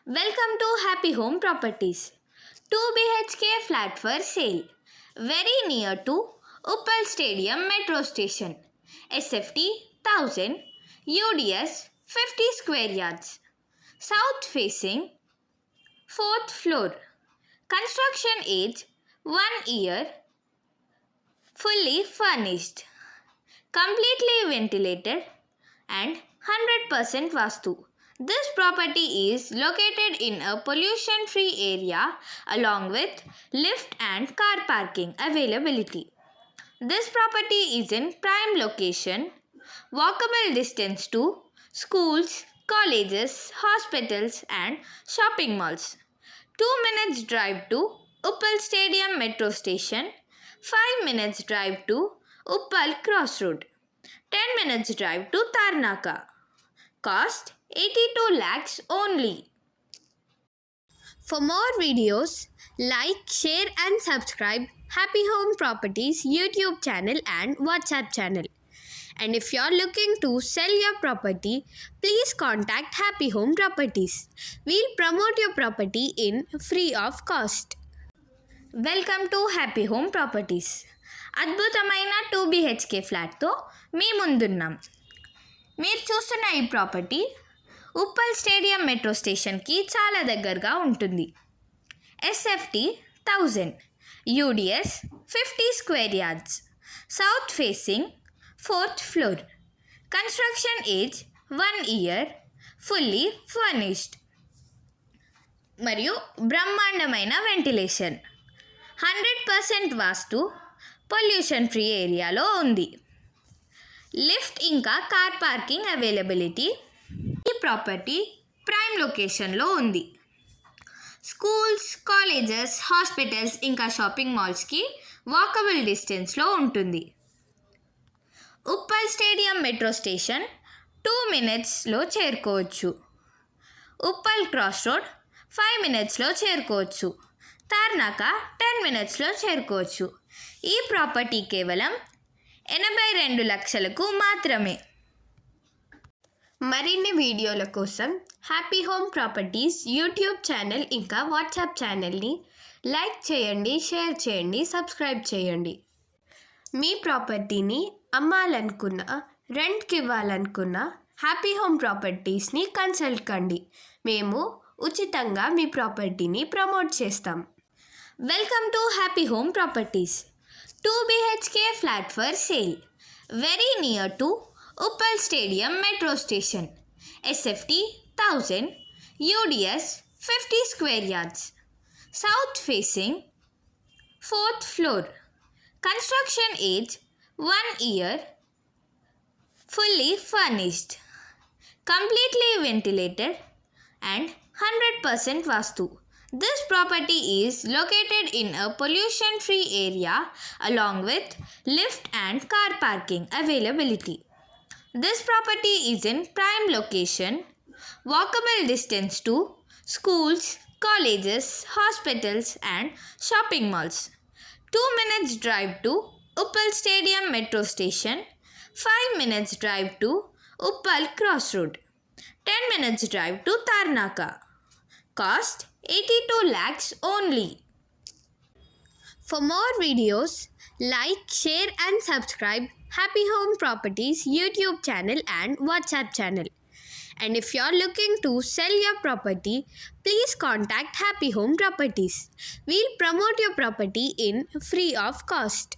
Welcome to Happy Home Properties. 2 BHK flat for sale. Very near to Uppal Stadium Metro Station. SFT 1000. UDS 50 square yards. South facing. 4th floor. Construction age 1 year. Fully furnished. Completely ventilated and 100% VASTU. This property is located in a pollution-free area along with lift and car parking availability. This property is in prime location, walkable distance to schools, colleges, hospitals and shopping malls. 2 minutes drive to Uppal Stadium Metro Station, 5 minutes drive to Uppal Crossroad, 10 minutes drive to TARNAKA. Cost 82 lakhs only. For more videos, like, share and subscribe Happy Home Properties YouTube channel and WhatsApp channel. And if you're looking to sell your property, please contact Happy Home Properties. We'll promote your property in free of cost. Welcome to Happy Home Properties. అద్భుతమైన 2 BHK ఫ్లాట్తో మీ ముందున్నాం. మీరు చూస్తున్న ఈ property Uppal stadium metro స్టేషన్కి చాలా దగ్గరగా ఉంటుంది. SFT 1000, UDS 50 square yards, south facing, 4th floor, construction age 1 year, fully furnished మరియు బ్రహ్మాండమైన వెంటిలేషన్, 100% వాస్తు, పొల్యూషన్ ఫ్రీ ఏరియాలో ఉంది. లిఫ్ట్ ఇంకా కార్ పార్కింగ్ అవైలబిలిటీ. ఈ ప్రాపర్టీ ప్రైమ్ లొకేషన్లో ఉంది. స్కూల్స్, కాలేజెస్, హాస్పిటల్స్ ఇంకా షాపింగ్ మాల్స్కి వాకబుల్ డిస్టెన్స్లో ఉంటుంది. ఉప్పల్ స్టేడియం మెట్రో స్టేషన్ 2 మినిట్స్లో చేరుకోవచ్చు. ఉప్పల్ క్రాస్ రోడ్ 5 మినిట్స్లో చేరుకోవచ్చు. తార్నాక 10 మినిట్స్లో చేరుకోవచ్చు. ఈ ప్రాపర్టీ కేవలం 82 లక్షలకు మాత్రమే. మరిన్ని వీడియోల కోసం happy home properties YouTube channel ఇంకా వాట్సాప్ ఛానల్ని లైక్ చేయండి, షేర్ చేయండి, సబ్స్క్రైబ్ చేయండి. మీ ప్రాపర్టీని అమ్మాలనుకున్నా, రెంట్కి ఇవ్వాలనుకున్నా హ్యాపీ హోమ్ ప్రాపర్టీస్ని కన్సల్ట్ కండి. మేము ఉచితంగా మీ ప్రాపర్టీని ప్రమోట్ చేస్తాం. Welcome to happy home properties. 2 BHK flat for sale. Very near to Uppal Stadium Metro Station. SFT 1000. UDS 50 square yards. South facing. 4th floor. Construction age 1 year. Fully furnished. Completely ventilated and 100% VASTU. This property is located in a pollution-free area along with lift and car parking availability. This property is in prime location, walkable distance to schools, colleges, hospitals and shopping malls. 2 minutes drive to Uppal Stadium Metro Station, 5 minutes drive to Uppal Crossroad, 10 minutes drive to TARNAKA. Cost 82 lakhs only. For more videos, like, share and subscribe Happy Home Properties YouTube channel and WhatsApp channel. And if you're looking to sell your property, please contact Happy Home Properties. We'll promote your property in free of cost.